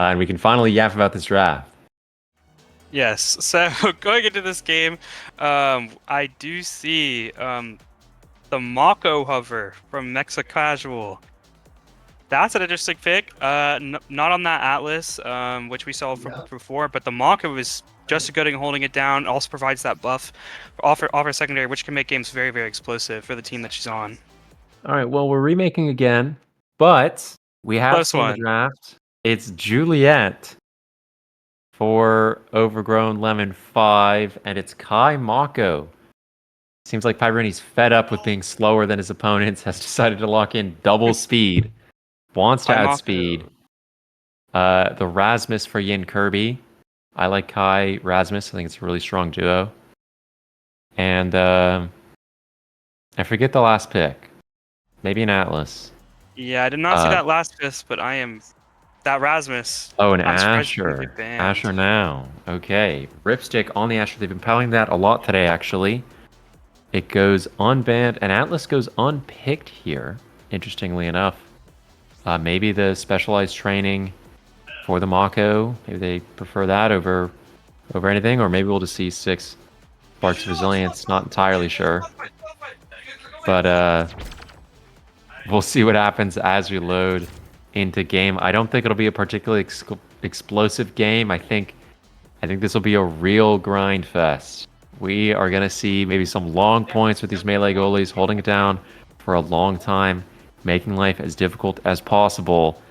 And we can finally yap about this draft. Yes, so going into this game, I do see the Mako hover from Mexa Casual. That's an interesting pick. Not on that Atlas, which we saw from before, but the Mako is just as good at holding it down. Also provides that buff, offer secondary, which can make games very, very explosive for the team that she's on. All right, well, we're remaking again, but we have Close seen the one. draft. It's Juliet for Overgrown Lemon 5, and it's Kai Mako. Seems like Pyruni's fed up with being slower than his opponents, has decided to lock in double speed, wants to outspeed. The Rasmus for Yin Kirby. I like Kai Rasmus. I think it's a really strong duo. And I forget the last pick. Maybe an Atlas. Yeah, I did not see that last piss, but I am that Rasmus. Oh, an Asher. Asher now. Okay. Ripstick on the Asher. They've been piling that a lot today, actually. It goes unbanned, and Atlas goes unpicked here, interestingly enough. Maybe the specialized training for the Mako. Maybe they prefer that over anything, or maybe we'll just see 6 Sparks of Resilience. Not entirely sure. But we'll see what happens as we load into game. I don't think it'll be a particularly explosive game. I think this will be a real grind fest. We are going to see maybe some long points with these melee goalies holding it down for a long time, making life as difficult as possible,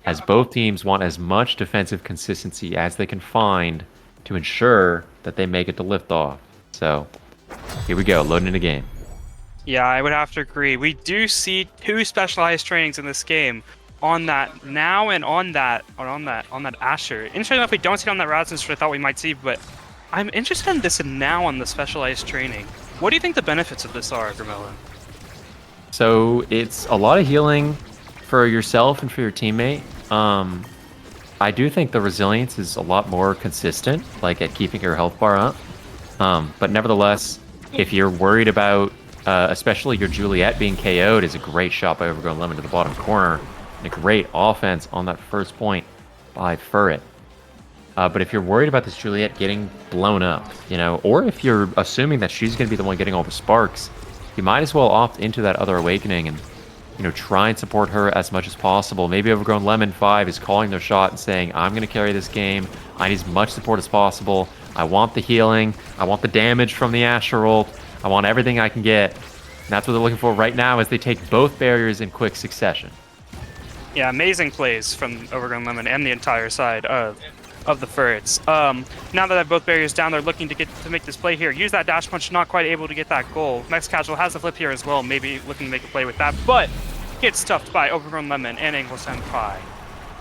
as both teams want as much defensive consistency as they can find to ensure that they make it to liftoff. So here we go, loading into game. Yeah, I would have to agree. We do see 2 specialized trainings in this game. On that now and on that Asher. Interesting enough, we don't see it on that Rasmus, which I thought we might see, but I'm interested in this now on the specialized training. What do you think the benefits of this are, Gramella? So it's a lot of healing for yourself and for your teammate. I do think the resilience is a lot more consistent, like at keeping your health bar up. But nevertheless, if you're worried about, especially your Juliet being KO'd, is a great shot by Overgrown Lemon to the bottom corner. And a great offense on that first point by Furret. But if you're worried about this Juliet getting blown up, or if you're assuming that she's going to be the one getting all the sparks, you might as well opt into that other awakening and, try and support her as much as possible. Maybe Overgrown Lemon 5 is calling their shot and saying, I'm going to carry this game. I need as much support as possible. I want the healing. I want the damage from the Asher ult. I want everything I can get. And that's what they're looking for right now as they take both barriers in quick succession. Yeah, amazing plays from Overgrown Lemon and the entire side of the Furrets. Now that they have both barriers down, they're looking to make this play here. Use that dash punch, not quite able to get that goal. Mex Casual has the flip here as well, maybe looking to make a play with that, but gets stuffed by Overgrown Lemon and Angle Senpai,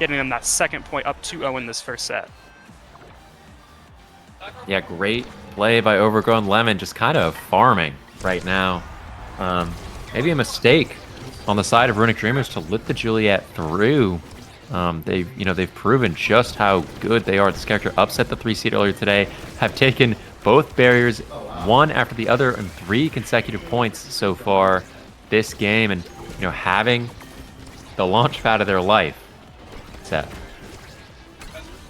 getting them that second point up 2-0 in this first set. Yeah, great play by Overgrown Lemon, just kind of farming right now. Maybe a mistake on the side of Runic Dreamers to let the Juliet through. They've proven just how good they are. This character upset the 3 seed earlier today, have taken both barriers one after the other in 3 consecutive points so far this game, and having the launch pad of their life set.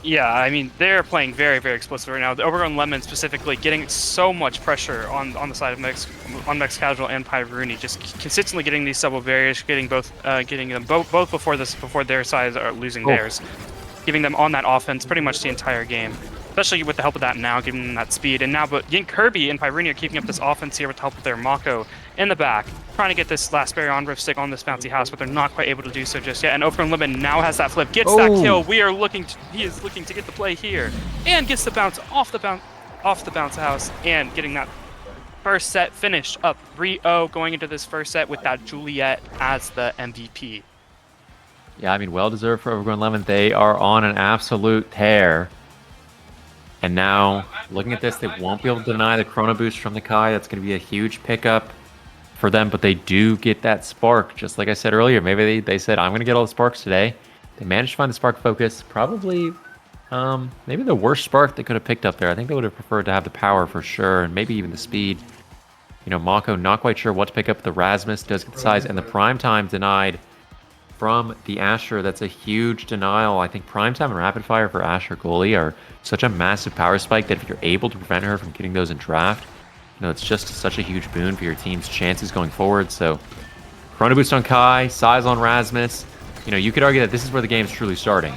Yeah, I mean, they're playing very, very explosive right now. The Overgrown Lemon specifically getting so much pressure on the side of Mex Casual and Pyruni, just consistently getting these double barriers, getting them both before their sides are losing theirs, giving them on that offense pretty much the entire game. Especially with the help of that now, giving them that speed. And now, but Yin Kirby and Pyruni are keeping up this offense here with the help of their Mako in the back, trying to get this last barrier on Riftstick on this bouncy house, but they're not quite able to do so just yet. And Overgrown Lemon now has that flip, gets that kill. He is looking to get the play here, and gets the bounce off the bounce house, and getting that first set finished up 3-0 going into this first set with that Juliet as the MVP. Yeah, I mean, well deserved for Overgrown Lemon. They are on an absolute tear. And now, looking at this, they won't be able to deny the Chrono Boost from the Kai. That's going to be a huge pickup for them, but they do get that spark. Just like I said earlier, maybe they said, I'm going to get all the sparks today. They managed to find the spark focus. Probably, maybe the worst spark they could have picked up there. I think they would have preferred to have the power for sure, and maybe even the speed. Mako not quite sure what to pick up. The Rasmus does get the size, and the prime time denied from the Asher. That's a huge denial. I think Primetime and Rapid Fire for Asher goalie are such a massive power spike that if you're able to prevent her from getting those in draft, it's just such a huge boon for your team's chances going forward. So Chrono Boost on Kai, Size on Rasmus. You could argue that this is where the game's truly starting.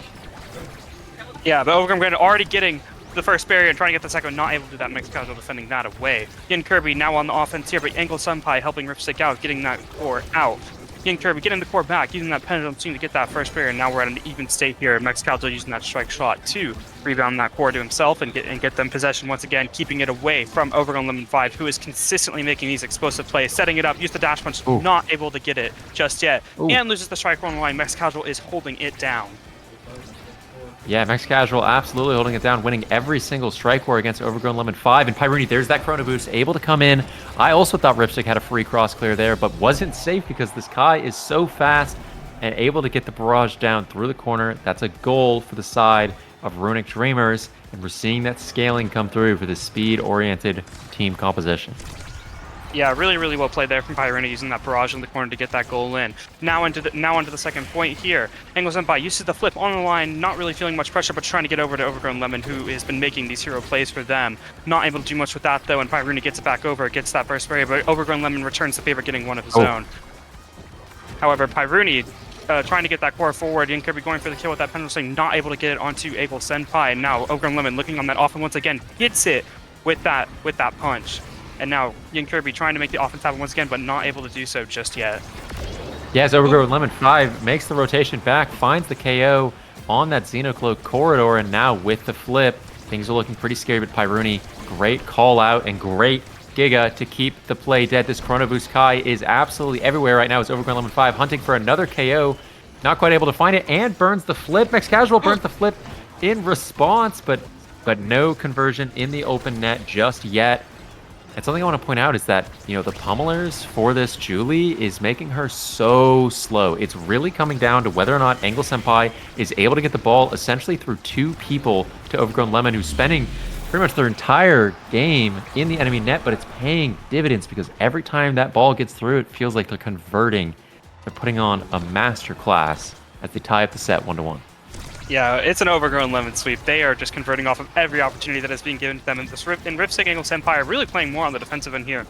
Yeah, but Overgrown already getting the first barrier and trying to get the second, not able to do that. Mixed Casual defending that away. Yin Kirby now on the offense here, but Angle Senpai helping Ripstick out, getting that core out. Yin Kirby getting the core back, using that pendulum swing to get that first barrier, and now we're at an even state here. Mixed Casual using that strike shot to rebound that core to himself and get them possession once again, keeping it away from Overgrown Lemon 5, who is consistently making these explosive plays, setting it up, use the dash punch, not able to get it just yet, and loses the strike on the line. Mixed Casual is holding it down. Yeah, Max Casual absolutely holding it down, winning every single strike war against Overgrown Lemon 5. And Pyruni, there's that Chrono Boost, able to come in. I also thought Ripstick had a free cross clear there, but wasn't safe because this Kai is so fast and able to get the barrage down through the corner. That's a goal for the side of Runic Dreamers, and we're seeing that scaling come through for the speed-oriented team composition. Yeah, really, really well played there from Pyrene, using that barrage in the corner to get that goal in. Now onto the second point here. Angle Senpai uses the flip on the line, not really feeling much pressure, but trying to get over to Overgrown Lemon, who has been making these hero plays for them. Not able to do much with that, though, and Pyrene gets it back over, gets that burst barrier, but Overgrown Lemon returns the favor, getting one of his own. However, Pyrene trying to get that core forward. Yin Kirby going for the kill with that pendulum swing, not able to get it onto Angle Senpai, and now Overgrown Lemon looking on that off and once again hits it with that punch. And now Yin Kirby trying to make the offense happen once again, but not able to do so just yet. Yeah, as Overgrown Lemon 5 makes the rotation back, finds the KO on that Xenocloak corridor, and now with the flip, things are looking pretty scary, but Pyruni, great call out and great Giga to keep the play dead. This Chrono Boost Kai is absolutely everywhere right now as Overgrown Lemon 5 hunting for another KO, not quite able to find it, and burns the flip. Max Casual burns the flip in response, but no conversion in the open net just yet. And something I want to point out is that, the pummelers for this Julie is making her so slow. It's really coming down to whether or not Angle Senpai is able to get the ball essentially through two people to Overgrown Lemon, who's spending pretty much their entire game in the enemy net, but it's paying dividends because every time that ball gets through, it feels like they're converting. They're putting on a master class as they tie up the set 1-1. Yeah, it's an Overgrown Lemon sweep. They are just converting off of every opportunity that is being given to them. And Ripstick Angle Senpai are really playing more on the defensive end here,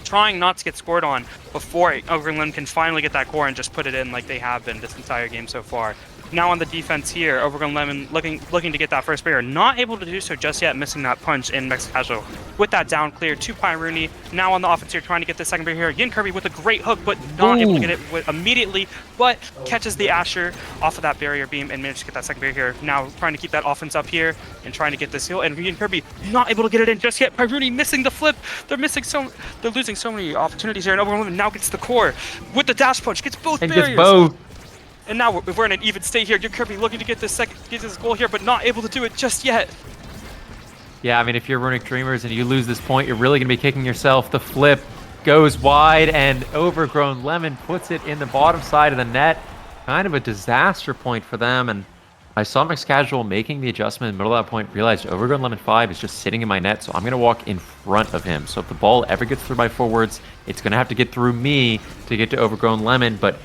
trying not to get scored on before Overgrown Lemon can finally get that core and just put it in like they have been this entire game so far. Now on the defense here, Overgrown Lemon looking to get that first barrier, not able to do so just yet, missing that punch in Mex Casual. With that down clear to Pyruni. Now on the offense here, trying to get the second barrier here. Yin Kirby with a great hook, but not able to get it immediately, but catches the Asher off of that barrier beam and manages to get that second barrier here. Now trying to keep that offense up here and trying to get this heal, and Yin Kirby not able to get it in just yet. Pyruni missing the flip. They're losing so many opportunities here, and Overgrown Lemon now gets the core with the dash punch, gets both barriers. Gets both. And now we're in an even state here. Yin Kirby looking to get this goal here, but not able to do it just yet. Yeah, I mean, if you're Runic Dreamers and you lose this point, you're really going to be kicking yourself. The flip goes wide, and Overgrown Lemon puts it in the bottom side of the net. Kind of a disaster point for them, and I saw Max Casual making the adjustment in the middle of that point, realized Overgrown Lemon 5 is just sitting in my net, so I'm going to walk in front of him. So if the ball ever gets through my forwards, it's going to have to get through me to get to Overgrown Lemon, but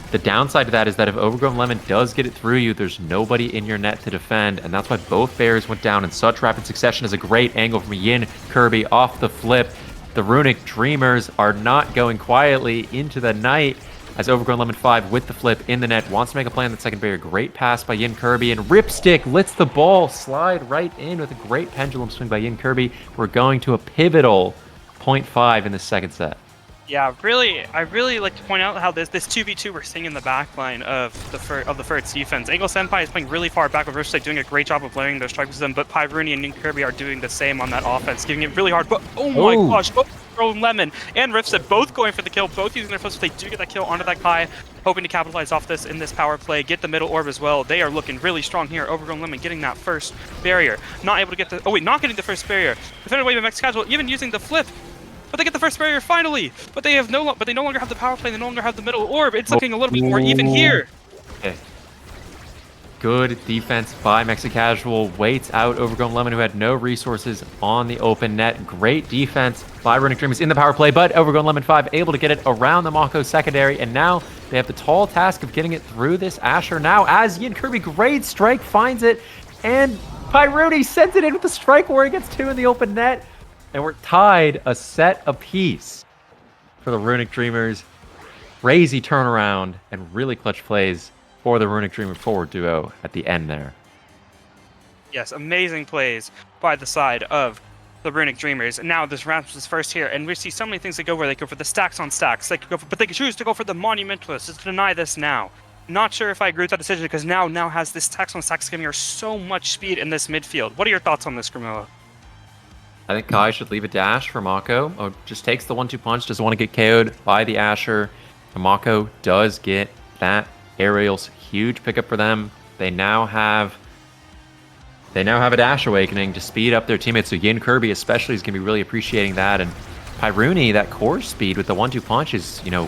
the downside to that is that if Overgrown Lemon does get it through you, there's nobody in your net to defend, and that's why both barriers went down in such rapid succession. Is a great angle from Yin Kirby off the flip. The Runic Dreamers are not going quietly into the night as Overgrown Lemon 5 with the flip in the net wants to make a play on the second barrier. Great pass by Yin Kirby, and Ripstick lets the ball slide right in with a great pendulum swing by Yin Kirby. We're going to a pivotal 0.5 in the second set. Yeah, I really like to point out how this 2v2 we're seeing in the backline of the Furrets defense. Angle Senpai is playing really far back with Ripstick, doing a great job of layering those strikes with them, but Pyruni and Yin Kirby are doing the same on that offense, giving it really hard. But oh my gosh, Overgrown Lemon and Ripstick both going for the kill, both using their flips. They do get that kill onto that Kai, hoping to capitalize off this in this power play, get the middle orb as well. They are looking really strong here. Overgrown Lemon getting that first barrier, not able to get the not getting the first barrier. Defended away by Max Casual, even using the flip. But they get the first barrier finally. But they no longer have the power play. They no longer have the middle orb. It's looking a little bit more even here. Okay. Good defense by Mexicasual. Waits out Overgrown Lemon, who had no resources on the open net. Great defense by Runic Dreamers in the power play, but Overgrown Lemon 5 able to get it around the Mako secondary, and now they have the tall task of getting it through this Asher. Now, as Yin Kirby, great strike, finds it, and Pyruni sends it in with the strike where he gets 2 in the open net, and we're tied a set apiece for the Runic Dreamers. Crazy turnaround and really clutch plays for the Runic Dreamer forward duo at the end there. Yes, amazing plays by the side of the Runic Dreamers. And now this Ramps is first here, and we see so many things that go where they go for the stacks on stacks. They could go for, but they could choose to go for the Monumentalist. Just deny this now. Not sure if I agree with that decision, because now has this stacks on stacks giving her so much speed in this midfield. What are your thoughts on this, Grimilla? I think Kai should leave a dash for Mako. Oh, just takes the 1-2 punch, doesn't want to get KO'd by the Asher. And Mako does get that aerials. Huge pickup for them. They now have a Dash Awakening to speed up their teammates. So Yin Kirby especially is going to be really appreciating that. And Pyruni, that core speed with the 1-2 punch is, you know,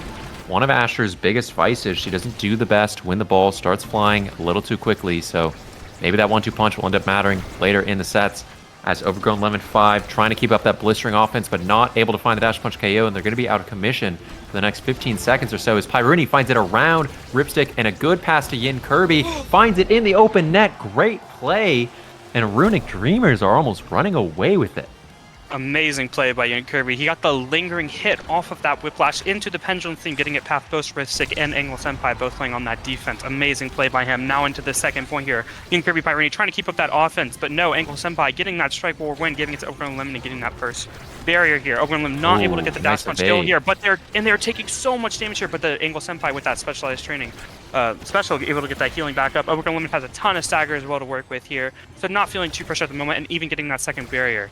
one of Asher's biggest vices. She doesn't do the best when the ball starts flying a little too quickly. So maybe that 1-2 punch will end up mattering later in the sets. As Overgrown Lemon 5 trying to keep up that blistering offense, but not able to find the dash punch KO, and they're going to be out of commission for the next 15 seconds or so as Pyruni finds it around Ripstick, and a good pass to Yin Kirby, finds it in the open net. Great play, and Runic Dreamers are almost running away with it. Amazing play by Yin Kirby. He got the lingering hit off of that Whiplash into the Pendulum theme, getting it past both Ripstick and Angle Senpai, both playing on that defense. Amazing play by him. Now into the second point here. Yin Kirby, Pyruni trying to keep up that offense, but no, Angle Senpai getting that strike war win, giving it to Overgrown Lemon and getting that first barrier here. Overgrown Lemon not able to get the dash punch kill here, but they're taking so much damage here, but the Angle Senpai with that specialized training, able to get that healing back up. Overgrown Lemon has a ton of stagger as well to work with here, so not feeling too pressured at the moment, and even getting that second barrier.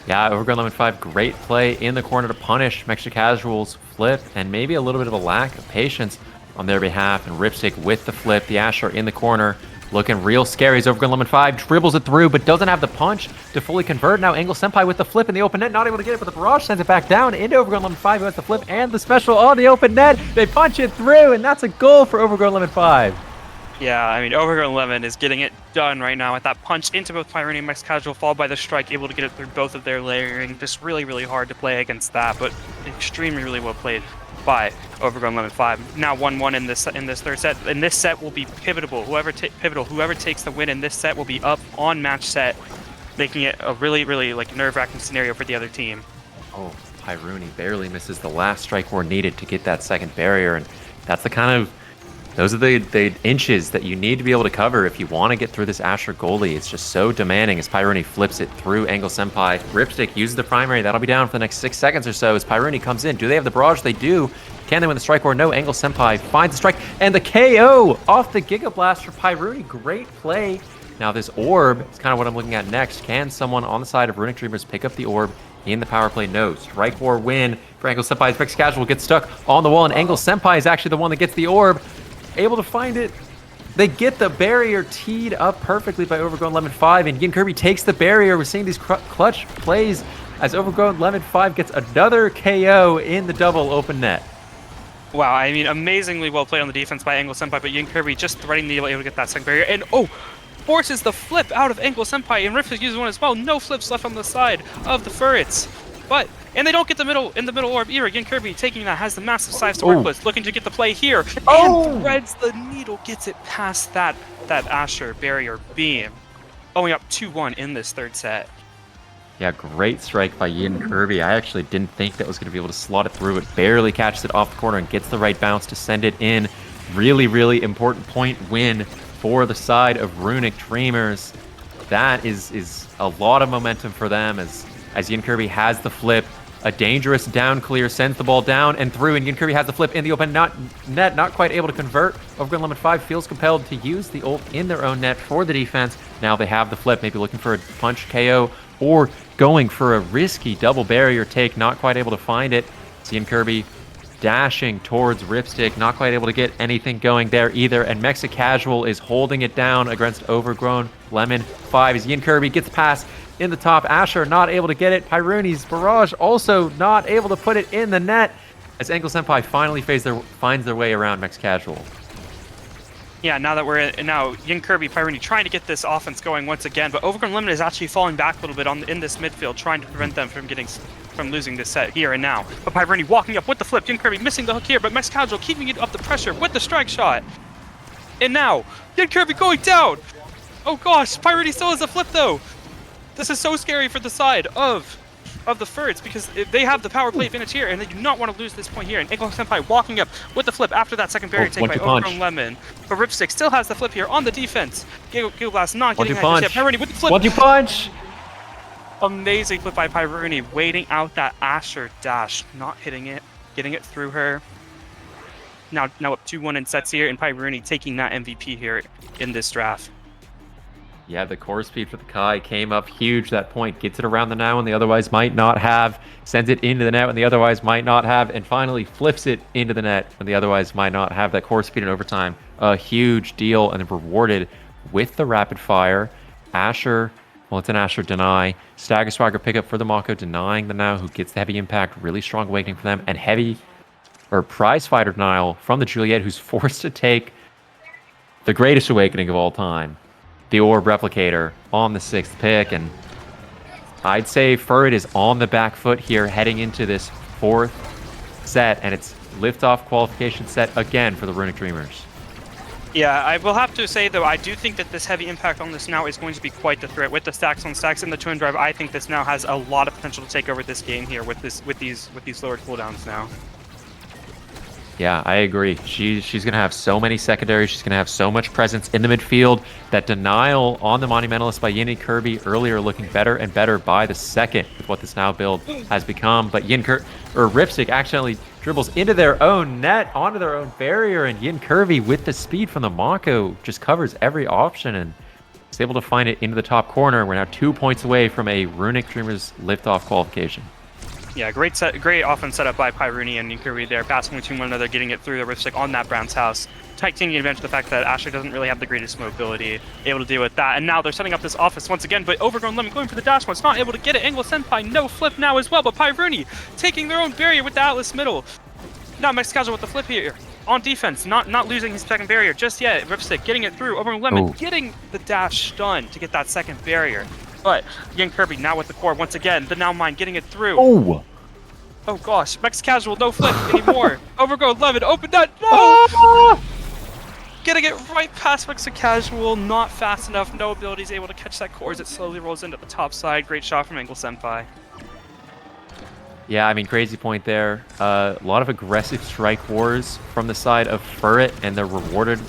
Yeah, Overgrown Lemon 5, great play in the corner to punish Mexicasual's flip, and maybe a little bit of a lack of patience on their behalf. And Ripstick with the flip, the Asher in the corner, looking real scary as Overgrown Lemon 5 dribbles it through, but doesn't have the punch to fully convert. Now Angle Senpai with the flip in the open net, not able to get it, but the barrage sends it back down into Overgrown Lemon 5, who has the flip and the special on the open net. They punch it through, and that's a goal for Overgrown Lemon 5. Yeah, I mean, Overgrown Lemon is getting it done right now with that punch into both Pyruni and Mexicasual, followed by the strike, able to get it through both of their layering. Just really, really hard to play against that, but extremely, really well played by Overgrown Lemon 5. Now 1-1 in this third set, and this set will be pivotal. Whoever takes the win in this set will be up on match set, making it a really, really like nerve-wracking scenario for the other team. Oh, Pyruni barely misses the last strike war needed to get that second barrier, and that's the kind of those are the inches that you need to be able to cover if you want to get through this Asher goalie. It's just so demanding as Pyruni flips it through Angle Senpai. Ripstick uses the primary. That'll be down for the next 6 seconds or so as Pyruni comes in. Do they have the barrage? They do. Can they win the strike war? No. Angle Senpai finds the strike, and the KO off the Giga Blast for Pyruni. Great play. Now this orb is kind of what I'm looking at next. Can someone on the side of Runic Dreamers pick up the orb in the power play? No. Strike war win for Angle Senpai. Mexicasual gets stuck on the wall, and Angle Senpai is actually the one that gets the orb. Able to find it. They get the barrier teed up perfectly by Overgrown Lemon 5, and Yin Kirby takes the barrier. We're seeing these clutch plays as Overgrown Lemon 5 gets another KO in the double open net. Wow, I mean, amazingly well played on the defense by Angle Senpai, but Yin Kirby just threading the able to get that second barrier, and forces the flip out of Angle Senpai, and Rift uses one as well. No flips left on the side of the Furrets. And they don't get the middle orb either. Yin Kirby taking that, has the massive size to work with, looking to get the play here, and threads the needle, gets it past that Asher barrier beam. Going up 2-1 in this third set. Yeah, great strike by Yin Kirby. I actually didn't think that was going to be able to slot it through. It barely catches it off the corner and gets the right bounce to send it in. Really, really important point win for the side of Runic Dreamers. That is a lot of momentum for them as Yin Kirby has the flip. A dangerous down clear sends the ball down and through, and Yin Kirby has the flip in the open net, not quite able to convert. Overgrown Lemon 5 feels compelled to use the ult in their own net for the defense. Now they have the flip, maybe looking for a punch KO or going for a risky double barrier take, not quite able to find it. It's Yin Kirby dashing towards Ripstick, not quite able to get anything going there either, and Mexicasual is holding it down against Overgrown Lemon 5 as Yin Kirby gets past in the top. Asher not able to get it. Pyruni's barrage also not able to put it in the net as Angle Senpai finally finds their way around Mexicasual. Yeah, now that we're in, now Yin Kirby, Pyrene trying to get this offense going once again, but Overgrown Lemon is actually falling back a little bit in this midfield, trying to prevent them from losing this set here and now. But Pyrene walking up with the flip, Yin Kirby missing the hook here, but Max Casual keeping it up the pressure with the strike shot. And now Yin Kirby going down. Oh gosh, Pyrene still has a flip though. This is so scary for the side of the Furrets because they have the power play advantage here and they do not want to lose this point here. And Eagle Senpai walking up with the flip after that second barrier take by Overgrown Lemon. But Ripstick still has the flip here on the defense. Giggle Blast not getting that just yet. Pyrene with the flip. 1-2 punch! Amazing flip by Pyrene, waiting out that Asher dash, not hitting it, getting it through her. Now up 2-1 in sets here, and Pyrene taking that MVP here in this draft. Yeah, the core speed for the Kai came up huge that point. Gets it around the now when they otherwise might not have. Sends it into the net when they otherwise might not have. And finally flips it into the net when they otherwise might not have. That core speed in overtime. A huge deal and rewarded with the rapid fire. Asher, well, it's an Asher deny. Stagger Swagger pickup for the Mako, denying the now who gets the heavy impact. Really strong awakening for them. And heavy, or prize fighter denial from the Juliet, who's forced to take the greatest awakening of all time. The Orb Replicator on the 6th pick, and I'd say Furret is on the back foot here heading into this 4th set, and it's Liftoff qualification set again for the Runic Dreamers. Yeah, I will have to say though, I do think that this heavy impact on this now is going to be quite the threat. With the stacks on stacks and the twin drive, I think this now has a lot of potential to take over this game here with these lower cooldowns now. Yeah, I agree. She's going to have so many secondaries. She's going to have so much presence in the midfield. That denial on the Monumentalist by Yin and Kirby earlier looking better and better by the second with what this now build has become. But Ripstick accidentally dribbles into their own net, onto their own barrier, and Yin Kirby with the speed from the Mako just covers every option and is able to find it into the top corner. We're now 2 points away from a Runic Dreamers Liftoff qualification. Yeah, great offense set up by Pyrene and Kirby there, passing between one another, getting it through the Ripstick on that Brown's house. Taking advantage of the fact that Asher doesn't really have the greatest mobility, able to deal with that. And now they're setting up this offense once again, but Overgrown Lemon going for the dash once, not able to get it. Angle Senpai, no flip now as well, but Pyrene taking their own barrier with the Atlas middle. Now Max Casual with the flip here. On defense, not losing his second barrier just yet. Ripstick getting it through. Overgrown Lemon getting the dash stun to get that second barrier. But Yin Kirby now with the core once again. The Now Mine getting it through. Oh gosh, Max Casual, no flip anymore. Overgrown Lemon, open that, no! Getting it right past Max Casual, not fast enough, no abilities able to catch that core as it slowly rolls into the top side. Great shot from Angle Senpai. Yeah, I mean, crazy point there. A lot of aggressive strike wars from the side of Furret, and they're rewarded,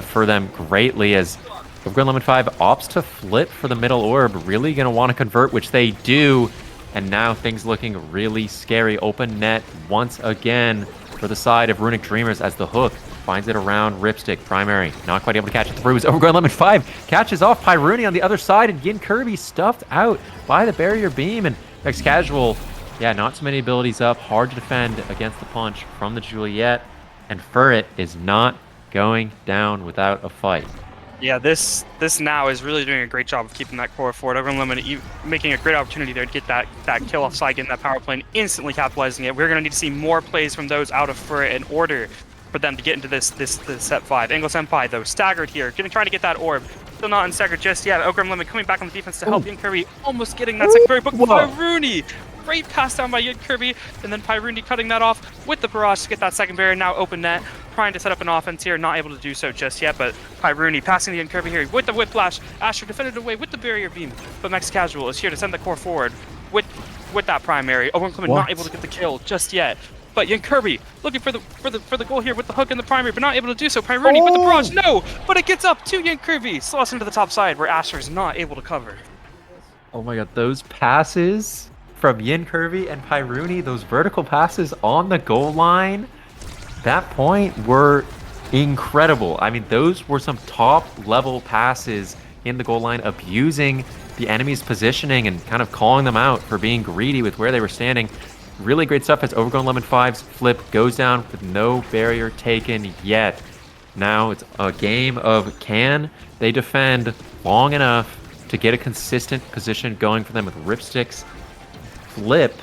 for them greatly as Overgrown Lemon 5 opts to flip for the middle orb. Really going to want to convert, which they do. And now things looking really scary. Open net once again for the side of Runic Dreamers as the hook finds it around Ripstick. Primary, not quite able to catch it through. Overgrown Lemon 5 catches off Pyrene on the other side, and Yin Kirby stuffed out by the barrier beam. And Max Casual, yeah, not so many abilities up. Hard to defend against the punch from the Juliet. And Furret is not going down without a fight. Yeah, this now is really doing a great job of keeping that core forward. Overgrown Lemon making a great opportunity there to get that kill offside, getting that power play, and instantly capitalizing it. We're going to need to see more plays from those out of Furret in order for them to get into this set 5. Angle Senpai, though, staggered here, trying to get that orb. Still not unstaggered just yet. Overgrown Lemon coming back on the defense to help Yin Kirby, almost getting that secondary, but Pyrene! Great pass down by Yin Kirby, and then Pyrene cutting that off with the barrage to get that second barrier. Now open net, trying to set up an offense here, not able to do so just yet, but Pyrene passing the Yin Kirby here with the whiplash. Asher defended away with the barrier beam, but Max Casual is here to send the core forward with that primary. Overgrown Lemon not able to get the kill just yet. But Yin Kirby looking for the goal here with the hook and the primary, but not able to do so. Pyrene with the barrage, no! But it gets up to Yin Kirby, slots into the top side where Asher is not able to cover. Oh my god, those passes from Yin Kirby and Pyrene, those vertical passes on the goal line, that point were incredible. I mean, those were some top-level passes in the goal line, abusing the enemy's positioning and kind of calling them out for being greedy with where they were standing. Really great stuff as Overgrown Lemon 5's flip goes down with no barrier taken yet. Now it's a game of can they defend long enough to get a consistent position going for them with Ripstick's flip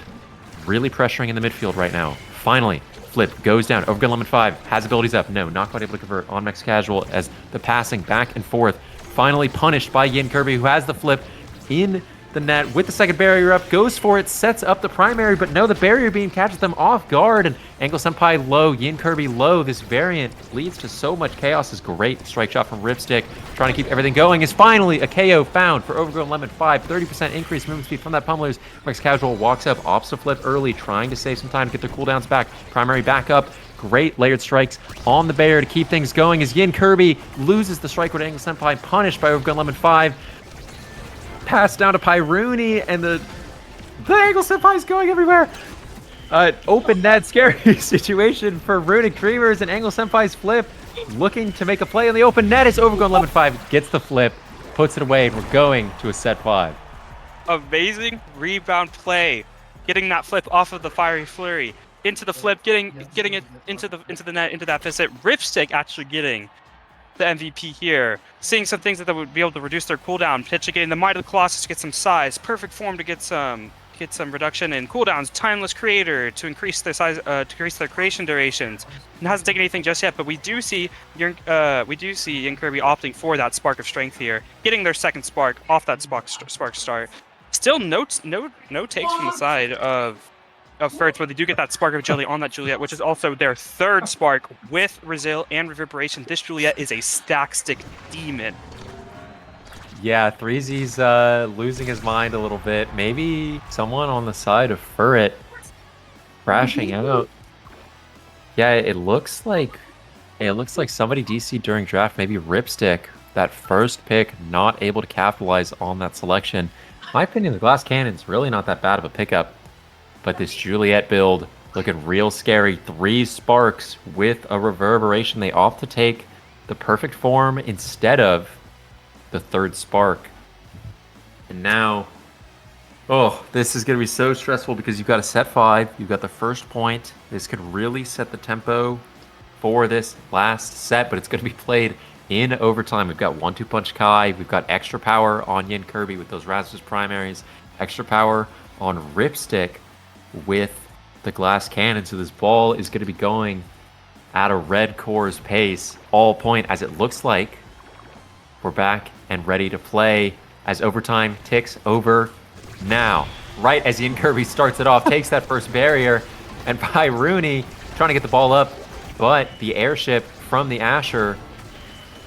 really pressuring in the midfield right now. Finally, Flip goes down. Overgun Lemon 5 has abilities up. No, not quite able to convert on Max Casual as the passing back and forth. Finally punished by Yin Kirby, who has the flip in the net with the second barrier up, goes for it, sets up the primary, but no, the barrier beam catches them off guard, and Angle Senpai low, Yin Kirby low. This variant leads to so much chaos. Is great strike shot from Ripstick, trying to keep everything going, is finally a KO found for Overgrown Lemon 5, 30% increased movement speed from that pummelers. Max Casual walks up, opts to flip early, trying to save some time to get their cooldowns back. Primary back up, great layered strikes on the barrier to keep things going as Yin Kirby loses the strike with Angle Senpai, punished by Overgrown Lemon 5. Pass down to Pyruni, and the Angle Senpai is going everywhere. Open net, scary situation for Runic Dreamers, and Angle Senpai's flip looking to make a play in the open net. It's Overgrown Lemon 5, gets the flip, puts it away, and we're going to a set 5. Amazing rebound play, getting that flip off of the Fiery Flurry into the flip, getting it into the net, into that visit. Ripstick actually getting the MVP here, seeing some things that would be able to reduce their cooldown. Pitch again, the Might of the Colossus to get some size, perfect form to get some reduction in cooldowns. Timeless Creator to increase their size, to increase their creation durations. It hasn't taken anything just yet, but we do see Yin Kirby opting for that Spark of Strength here, getting their second spark off that spark start. Still no takes from the side of Furrets, but they do get that Spark of Agility on that Juliet, which is also their third spark with Resil and Reverberation. This Juliet is a stack stick demon. Yeah, 3Z's losing his mind a little bit. Maybe someone on the side of Furret crashing out. Yeah, it looks like somebody DC'd during draft. Maybe Ripstick, that first pick, not able to capitalize on that selection. In my opinion, the Glass Cannon's really not that bad of a pickup. But this Juliet build looking real scary. 3 sparks with a Reverberation. They opt to take the perfect form instead of the third spark. And now, oh, this is going to be so stressful because you've got a set 5. You've got the first point. This could really set the tempo for this last set, but it's going to be played in overtime. We've got 1-2 punch Kai. We've got extra power on Yin Kirby with those Razor's primaries. Extra power on Ripstick with the Glass Cannon. So this ball is going to be going at a red core's pace all point, as it looks like we're back and ready to play as overtime ticks over now. Right as Yin Kirby starts it off, takes that first barrier, and Pyruni trying to get the ball up, but the airship from the Asher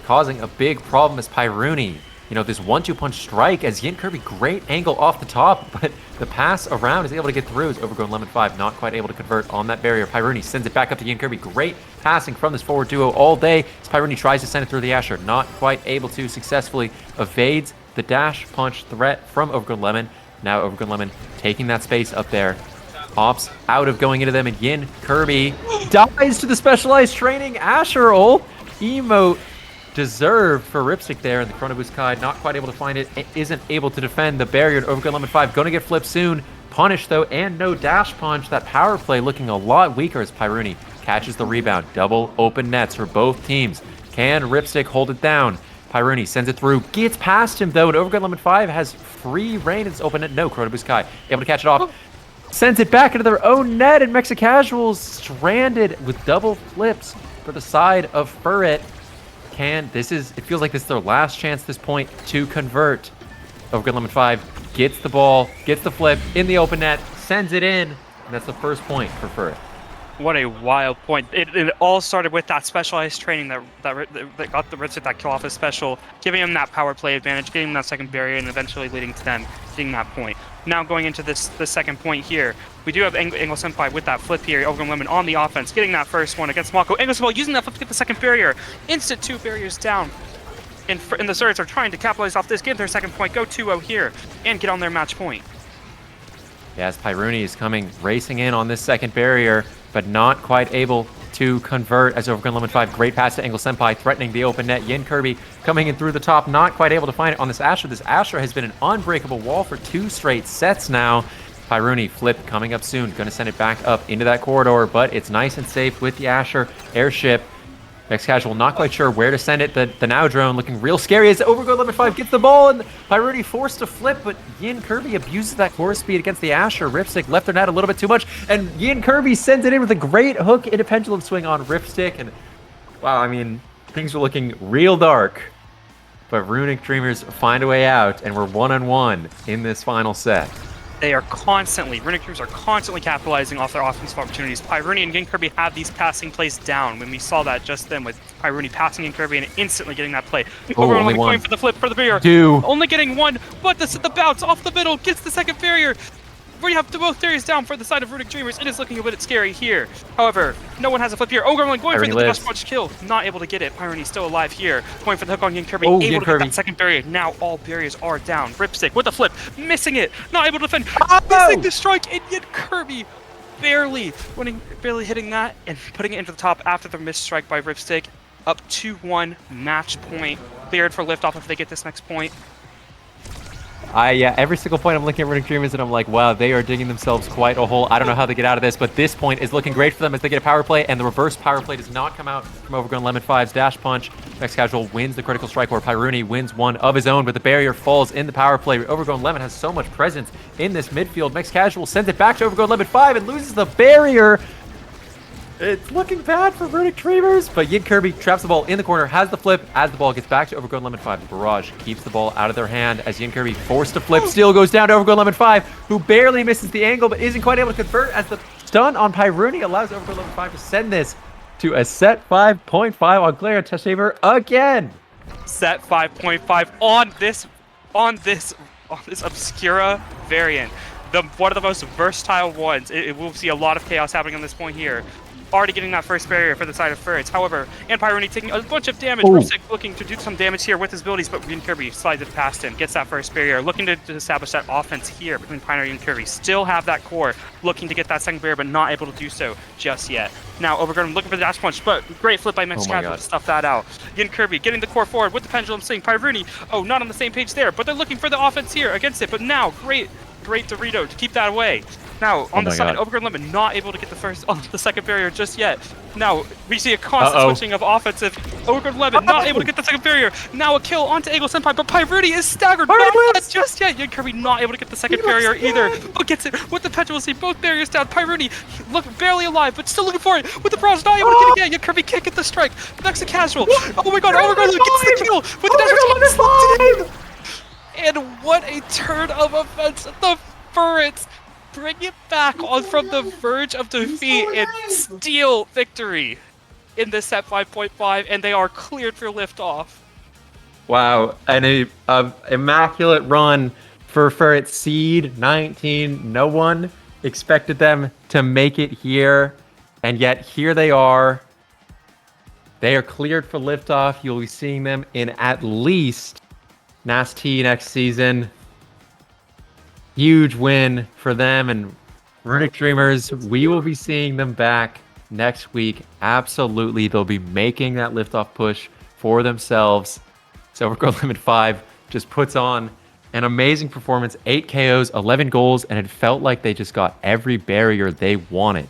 causing a big problem as Pyruni, this 1-2 punch strike as Yin Kirby, great angle off the top, but the pass around is able to get through as Overgrown Lemon 5 not quite able to convert on that barrier. Pyruni sends it back up to Yin Kirby. Great passing from this forward duo all day as Pyruni tries to send it through the Asher. Not quite able to, successfully evades the dash punch threat from Overgrown Lemon. Now Overgrown Lemon taking that space up there. Opts out of going into them, and Yin Kirby dies to the specialized training Asher ult. Emote deserved for Ripstick there, and the Chrono Boost Kai not quite able to find it. It isn't able to defend the barrier. And Overgrown Lemon 5 going to get flipped soon. Punished though, and no dash punch. That power play looking a lot weaker as Pyruni catches the rebound. Double open nets for both teams. Can Ripstick hold it down? Pyruni sends it through, gets past him though, and Overgrown Lemon 5 has free reign in this open net. No, Chrono Boost Kai able to catch it off. Sends it back into their own net, and Mexicasuals stranded with double flips for the side of Furret. It feels like this is their last chance at this point to convert. Overgrown Lemon 5 gets the ball, gets the flip in the open net, sends it in, and that's the first point for Furret. What a wild point. It all started with that specialized training that got the Ripstick that kill off his special, giving him that power play advantage, getting him that second barrier, and eventually leading to them getting that point. Now going into the second point here, we do have Angle Senpai with that flip here, Overgrown Lemon on the offense, getting that first one against Mako. Angle Senpai using that flip to get the second barrier. Instant 2 barriers down. And the Surds are trying to capitalize off this, get their second point, go 2-0 here, and get on their match point. Yes, Pyruni is coming racing in on this second barrier, but not quite able to convert as Overgrown Lemon 5. Great pass to Angle Senpai, threatening the open net. Yin Kirby coming in through the top, not quite able to find it on this Asher. This Asher has been an unbreakable wall for 2 straight sets now. Pyruni flip coming up soon, going to send it back up into that corridor, but it's nice and safe with the Asher airship. Next Casual not quite sure where to send it. The now drone looking real scary as Overgo Lemon 5 gets the ball, and Pyruni forced to flip, but Yin Kirby abuses that core speed against the Asher. Ripstick left their net a little bit too much, and Yin Kirby sends it in with a great hook into Pendulum Swing on Ripstick, and wow, I mean, things were looking real dark, but Runic Dreamers find a way out, and we're 1-on-1 in this final set. They are constantly, Runic Dreamers are constantly capitalizing off their offensive opportunities. Pyruni and Yin Kirby have these passing plays down. When we saw that just then with Pyruni passing Yin Kirby and instantly getting that play. Oh, only one. Going for the flip for the barrier. Two. Only getting one, but the bounce off the middle gets the second barrier. We have both barriers down for the side of Runic Dreamers. It is looking a bit scary here. However, no one has a flip here. Gremlin going for the dash punch kill. Not able to get it. Pyruni still alive here. Going for the hook on Yin Kirby. Able to get that second barrier. Now all barriers are down. Ripstick with the flip. Missing it. Not able to defend. Missing the strike. And Yin Kirby barely hitting that and putting it into the top after the missed strike by Ripstick. Up 2-1. Match point. Cleared for Liftoff if they get this next point. Every single point I'm looking at Runic Dreamers and I'm like, wow, they are digging themselves quite a hole. I don't know how they get out of this, but this point is looking great for them as they get a power play, and the reverse power play does not come out from Overgrown Lemon 5's dash punch. Next Casual wins the critical strike, where Pyruni wins one of his own, but the barrier falls in the power play. Overgrown Lemon has so much presence in this midfield. Next Casual sends it back to Overgrown Lemon 5 and loses the barrier. It's looking bad for Runic Dreamers, but Yin Kirby traps the ball in the corner, has the flip as the ball gets back to Overgrown Lemon 5. The barrage keeps the ball out of their hand as Yin Kirby forced to flip. Still goes down to Overgrown Lemon 5, who barely misses the angle but isn't quite able to convert, as the stun on Pyruni allows Overgrown Lemon 5 to send this to a set 5.5 on Glare and Teshaver again. Set 5.5 on this Obscura variant. One of the most versatile ones. We'll see a lot of chaos happening on this point here. Already getting that first barrier for the side of Furrets. However, and Pyruni taking a bunch of damage. Ripstick looking to do some damage here with his abilities, but Yin Kirby slides it past him, gets that first barrier, looking to establish that offense here between Pyruni and Kirby. Still have that core, looking to get that second barrier, but not able to do so just yet. Now, Overgrown looking for the dash punch, but great flip by Max Casual to stuff that out. Yin Kirby getting the core forward with the pendulum swing. Pyruni, not on the same page there, but they're looking for the offense here against it, but now, great Dorito to keep that away. Now, on the side, Overgrown Lemon not able to get the second barrier just yet. Now, we see a constant switching of offensive. Overgrown Lemon not able to get the second barrier. Now a kill onto Eagle Senpai, but Pyruni is staggered. Not just yet. Yin Kirby not able to get the second barrier either. But gets it with the pendulum. See both barriers down. Pyruni look barely alive, but still looking for it. With the barrage, not able to get it yet. Yin Kirby can't get the strike. Next to Casual. Oh my god, Overgrown Lemon gets the kill with the dash. And what a turn of offense. The Furrets bring it back on from the verge of defeat and steal victory in this set 5.5, and they are cleared for liftoff. Wow, an immaculate run for Furrets seed 19. No one expected them to make it here, and yet here they are. They are cleared for liftoff. You'll be seeing them in at least NAST next season. Huge win for them, and Runic Dreamers, we will be seeing them back next week. Absolutely, they'll be making that liftoff push for themselves. So Overgrown Lemon 5 just puts on an amazing performance. 8 KOs, 11 goals, and it felt like they just got every barrier they wanted.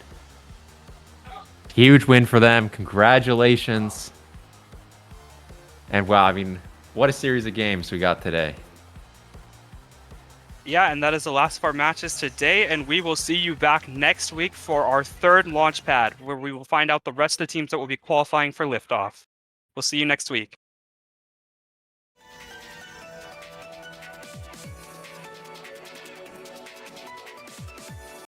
Huge win for them. Congratulations. And wow, I mean, what a series of games we got today. Yeah, and that is the last of our matches today, and we will see you back next week for our third Launchpad, where we will find out the rest of the teams that will be qualifying for Liftoff. We'll see you next week.